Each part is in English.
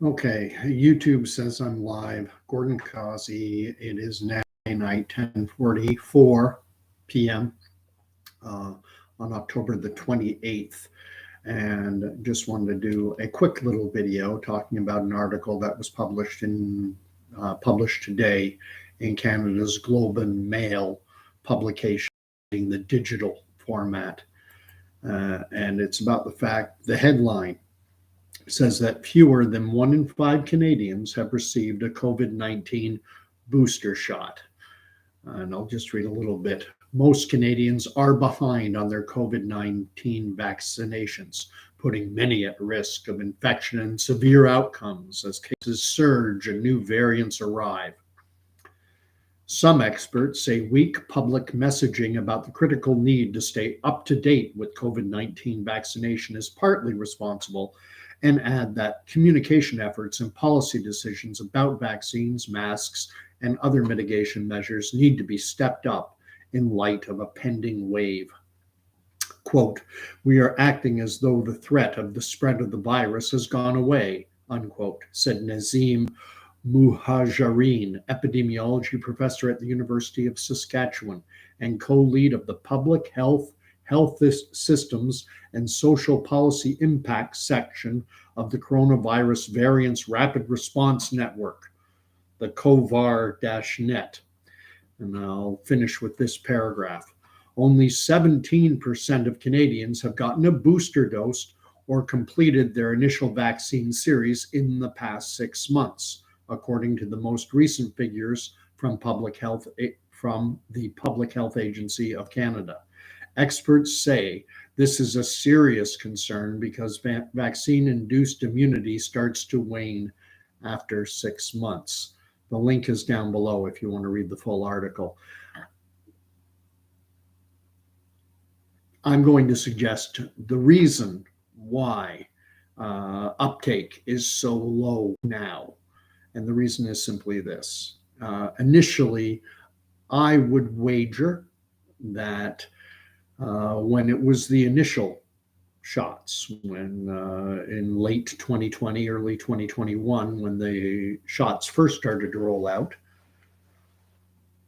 Okay, YouTube says I'm live. Gordon Causey. It is now night, 10:44 p.m. Uh, on October the 28th, and just wanted to do a quick little video talking about an article that was published today in Canada's Globe&Mail publication, the digital format, and it's about the headline says that fewer than 1 in 5 Canadians have received a COVID-19 booster shot. And I'll just read a little bit. Most Canadians are behind on their COVID-19 vaccinations, putting many at risk of infection and severe outcomes as cases surge and new variants arrive. Some experts say weak public messaging about the critical need to stay up to date with COVID-19 vaccination is partly responsible, and add that communication efforts and policy decisions about vaccines, masks, and other mitigation measures need to be stepped up in light of a pending wave. Quote, we are acting as though the threat of the spread of the virus has gone away, unquote, said Nazim Muhajarine, epidemiology professor at the University of Saskatchewan and co-lead of the Public Health Systems and Social Policy Impact section of the Coronavirus Variants Rapid Response Network, the COVAR-net. And I'll finish with this paragraph. Only 17% of Canadians have gotten a booster dose or completed their initial vaccine series in the past 6 months, according to the most recent figures from the Public Health Agency of Canada. Experts say this is a serious concern because vaccine-induced immunity starts to wane after 6 months. The link is down below if you want to read the full article. I'm going to suggest the reason why uptake is so low now. And the reason is simply this. Initially, I would wager that when it was the initial shots, when in late 2020, early 2021, when the shots first started to roll out,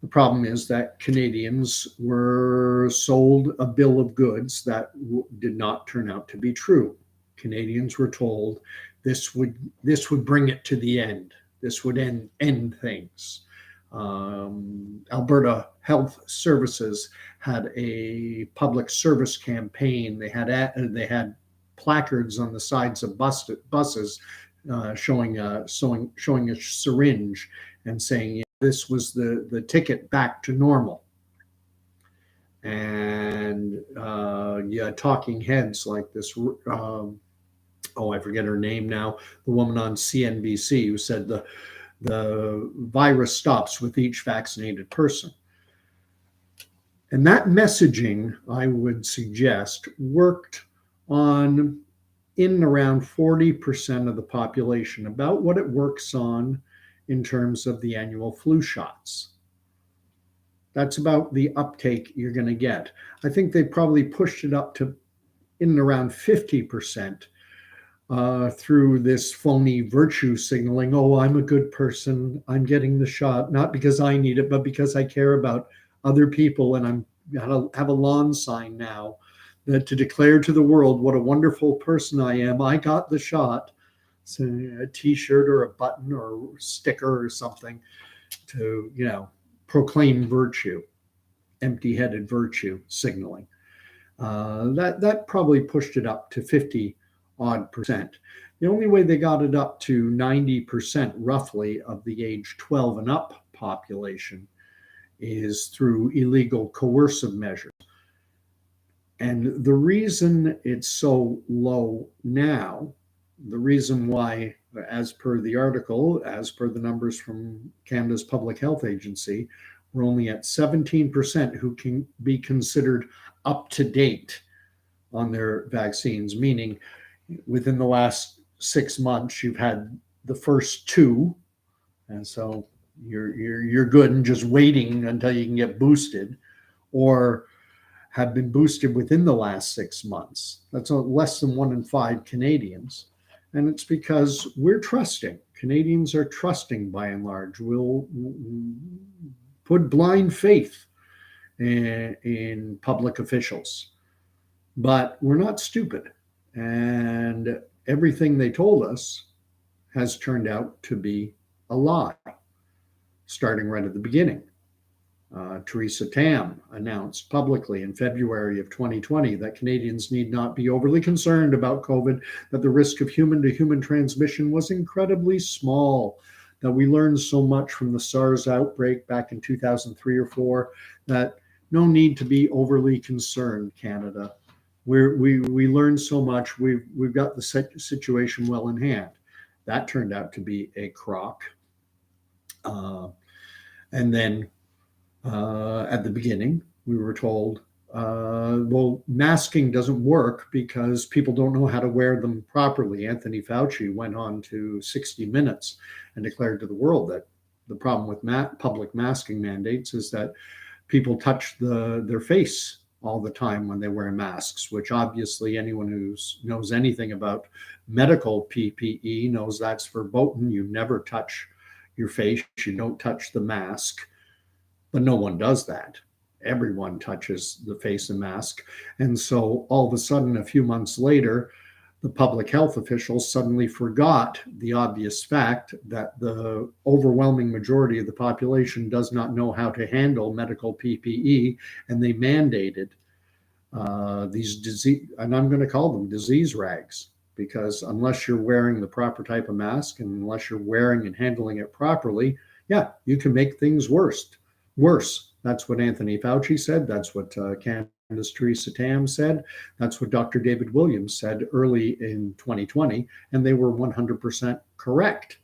the problem is that Canadians were sold a bill of goods that did not turn out to be true. Canadians were told this would bring it to the end. This would end things. Alberta Health Services had a public service campaign. They had placards on the sides of buses showing a syringe and saying this was the ticket back to normal. And talking heads like this. I forget her name now. The woman on CNBC who said the virus stops with each vaccinated person. And that messaging, I would suggest, worked on in and around 40% of the population, about what it works on in terms of the annual flu shots. That's about the uptake you're going to get. I think they probably pushed it up to in and around 50%. Through this phony virtue signaling, I'm a good person, I'm getting the shot, not because I need it, but because I care about other people, and I'm going to have a lawn sign now that to declare to the world what a wonderful person I am. I got the shot. So a t-shirt or a button or a sticker or something to, proclaim virtue, empty-headed virtue signaling. That probably pushed it up to 50 odd percent. The only way they got it up to 90% roughly of the age 12 and up population is through illegal coercive measures. And the reason it's so low now, the reason why, as per the article, as per the numbers from Canada's Public Health Agency, we're only at 17% who can be considered up to date on their vaccines, meaning within the last 6 months, you've had the first 2, and so you're good and just waiting until you can get boosted, or have been boosted within the last 6 months. That's less than 1 in 5 Canadians. And it's because we're trusting. Canadians are trusting by and large. We'll put blind faith in public officials, but we're not stupid. And everything they told us has turned out to be a lie, starting right at the beginning. Theresa Tam announced publicly in February of 2020 that Canadians need not be overly concerned about COVID, that the risk of human to human transmission was incredibly small, that we learned so much from the SARS outbreak back in 2003 or 4 that no need to be overly concerned, Canada. We learned so much. We've got the situation well in hand. That turned out to be a crock. And then at the beginning, we were told, well, masking doesn't work because people don't know how to wear them properly. Anthony Fauci went on to 60 Minutes and declared to the world that the problem with public masking mandates is that people touch their face all the time when they wear masks, which obviously anyone who knows anything about medical PPE knows that's verboten. You never touch your face. You don't touch the mask. But no one does that. Everyone touches the face and mask. And so all of a sudden, a few months later, the public health officials suddenly forgot the obvious fact that the overwhelming majority of the population does not know how to handle medical PPE, and they mandated these disease, and I'm going to call them disease rags, because unless you're wearing the proper type of mask and unless you're wearing and handling it properly, yeah, you can make things worse. That's what Anthony Fauci said. That's what Canada's Theresa Tam said. That's what Dr. David Williams said early in 2020, and they were 100% correct.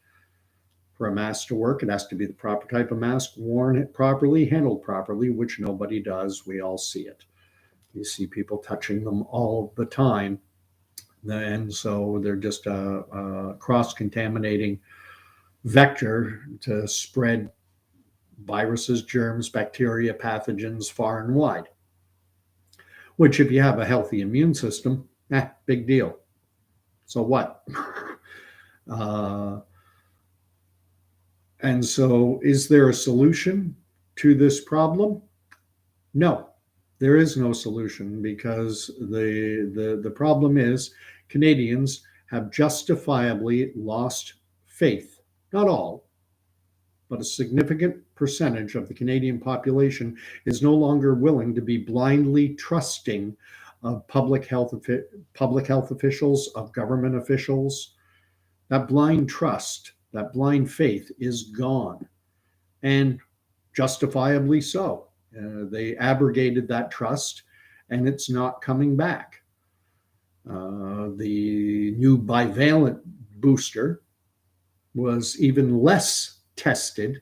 For a mask to work, it has to be the proper type of mask, worn it properly, handled properly, which nobody does. We all see it. You see people touching them all the time, and so they're just a cross-contaminating vector to spread viruses, germs, bacteria, pathogens far and wide, which if you have a healthy immune system, big deal. So what? And so is there a solution to this problem? No, there is no solution, because the problem is Canadians have justifiably lost faith. Not all, but a significant percentage of the Canadian population is no longer willing to be blindly trusting of public health officials, of government officials. That blind trust, that blind faith is gone, and justifiably so. They abrogated that trust, and it's not coming back. The new bivalent booster was even less tested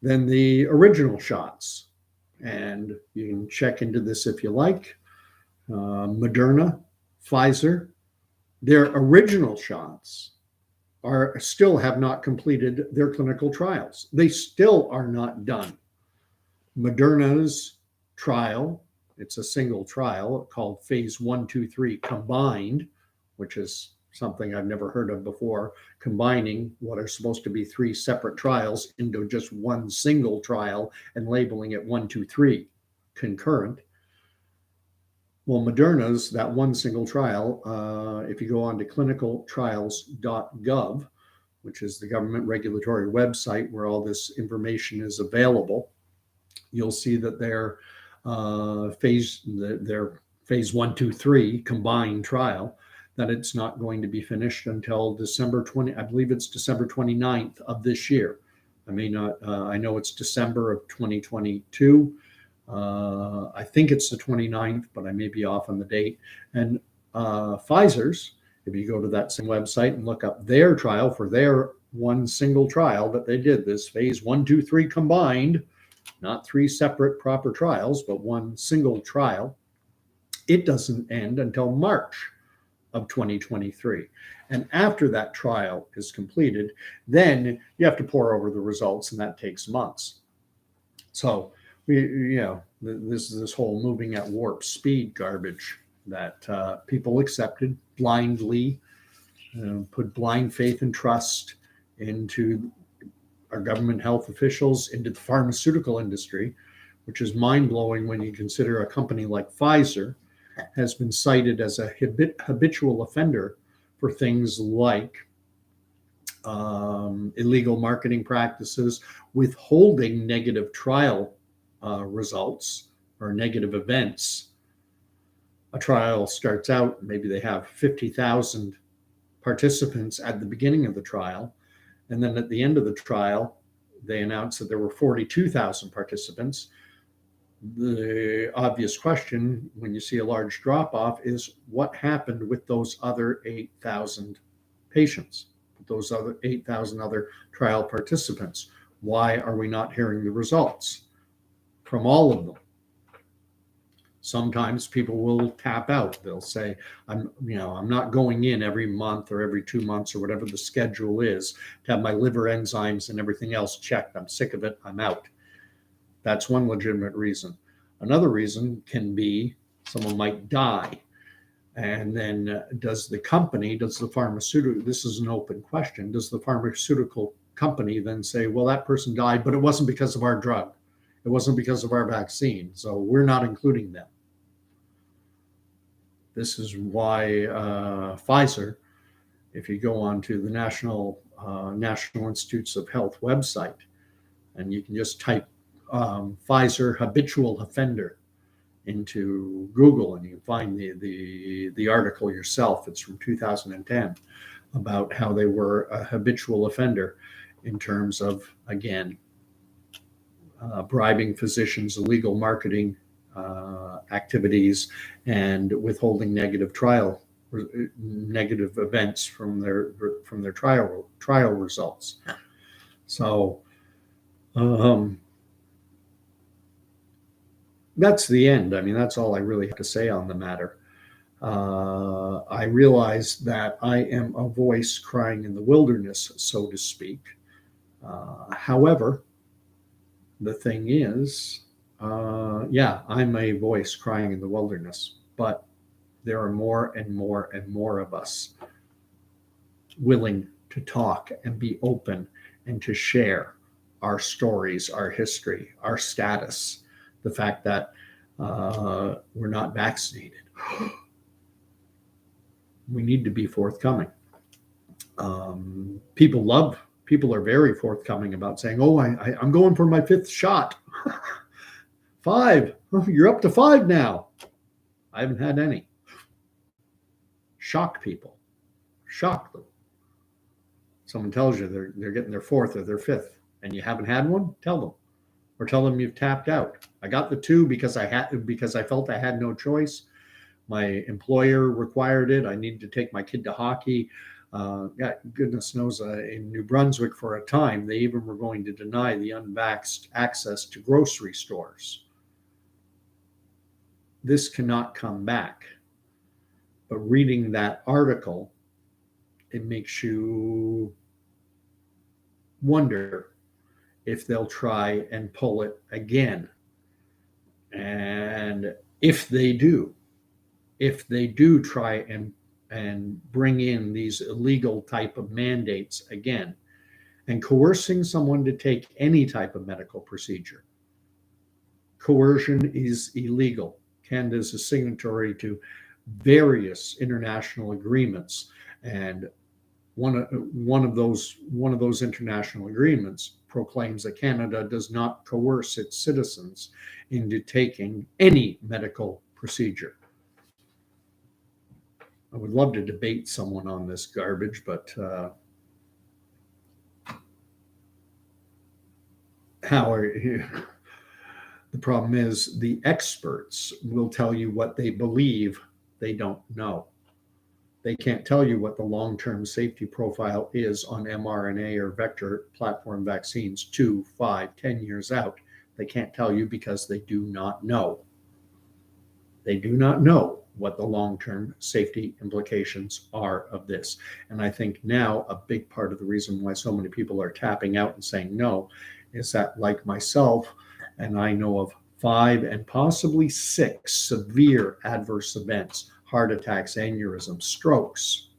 than the original shots. And you can check into this if you like. Moderna, Pfizer, their original shots still have not completed their clinical trials. They still are not done. Moderna's trial, it's a single trial called phase 1, 2, 3 combined, which is something I've never heard of before, combining what are supposed to be 3 separate trials into just one single trial and labeling it 1, 2, 3 concurrent. Well, Moderna's, that one single trial, if you go on to clinicaltrials.gov, which is the government regulatory website where all this information is available, you'll see that their phase 1, 2, 3 combined trial, that it's not going to be finished until December 20, I believe it's December 29th of this year. I may not, I know it's December of 2022. I think it's the 29th, but I may be off on the date. And Pfizer's, if you go to that same website and look up their trial for their one single trial that they did, this phase 1, 2, 3 combined, not 3 separate proper trials, but one single trial, it doesn't end until March of 2023. And after that trial is completed, then you have to pour over the results, and that takes months. So this is this whole moving at warp speed garbage that people accepted blindly put blind faith and trust into our government health officials, into the pharmaceutical industry, which is mind-blowing when you consider a company like Pfizer has been cited as a habitual offender for things like illegal marketing practices, withholding negative trial results or negative events. A trial starts out, maybe they have 50,000 participants at the beginning of the trial, and then at the end of the trial, they announce that there were 42,000 participants. The obvious question when you see a large drop off is what happened with those other 8,000 patients, those other 8,000 other trial participants? Why are we not hearing the results from all of them? Sometimes people will tap out. They'll say, I'm not going in every month or every 2 months or whatever the schedule is to have my liver enzymes and everything else checked. I'm sick of it. I'm out. That's one legitimate reason. Another reason can be someone might die. And then does the pharmaceutical, this is an open question, does the pharmaceutical company then say, well, that person died, but it wasn't because of our drug. It wasn't because of our vaccine. So we're not including them. This is why Pfizer, if you go on to the National Institutes of Health website, and you can just type Pfizer habitual offender into Google, and you find the article yourself. It's from 2010 about how they were a habitual offender in terms of, again, bribing physicians, illegal marketing activities, and withholding negative events from their trial results. So that's the end. I mean, that's all I really have to say on the matter. I realize that I am a voice crying in the wilderness, so to speak. However, the thing is, I'm a voice crying in the wilderness, but there are more and more and more of us willing to talk and be open and to share our stories, our history, our status, the fact that we're not vaccinated. We need to be forthcoming. People are very forthcoming about saying, oh, I'm going for my 5th shot. 5. Oh, you're up to 5 now. I haven't had any. Shock people. Shock them. Someone tells you they're getting their 4th or their 5th, and you haven't had one, tell them. Or tell them you've tapped out. I got the 2 because I felt I had no choice. My employer required it. I needed to take my kid to hockey. Goodness knows, in New Brunswick for a time, they even were going to deny the unvaxxed access to grocery stores. This cannot come back. But reading that article, it makes you wonder if they'll try and pull it again. And if they do try and bring in these illegal type of mandates again, and coercing someone to take any type of medical procedure. Coercion is illegal. Canada is a signatory to various international agreements, and one of those international agreements proclaims that Canada does not coerce its citizens into taking any medical procedure. I would love to debate someone on this garbage, but how are you? The problem is the experts will tell you what they believe they don't know. They can't tell you what the long-term safety profile is on mRNA or vector platform vaccines 2, 5, 10 years out. They can't tell you because they do not know. They do not know what the long-term safety implications are of this. And I think now a big part of the reason why so many people are tapping out and saying no is that, like myself, and I know of 5 and possibly 6 severe adverse events, heart attacks, aneurysms, strokes,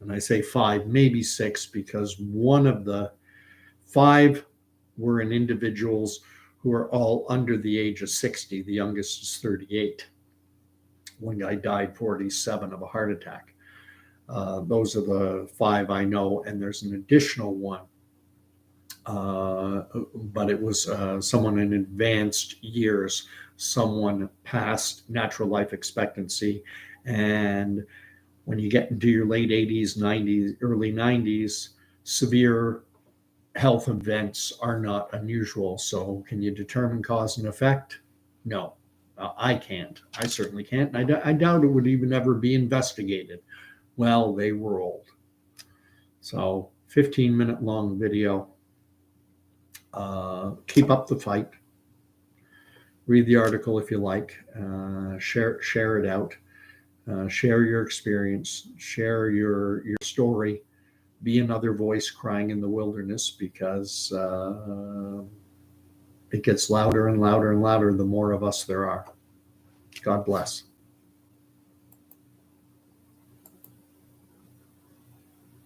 And I say 5, maybe 6, because one of the 5 were in individuals who are all under the age of 60. The youngest is 38. One guy died 47 of a heart attack. Those are the 5 I know, and there's an additional one, but it was someone in advanced years, someone past natural life expectancy. And when you get into your late 80s, 90s, early 90s, severe health events are not unusual. So, can you determine cause and effect? No, I can't. I certainly can't. And I doubt it would even ever be investigated. Well, they were old. So, 15-minute long video. Keep up the fight. Read the article if you like. Share it out. Share your experience. Share your story. Be another voice crying in the wilderness, because it gets louder and louder and louder the more of us there are. God bless.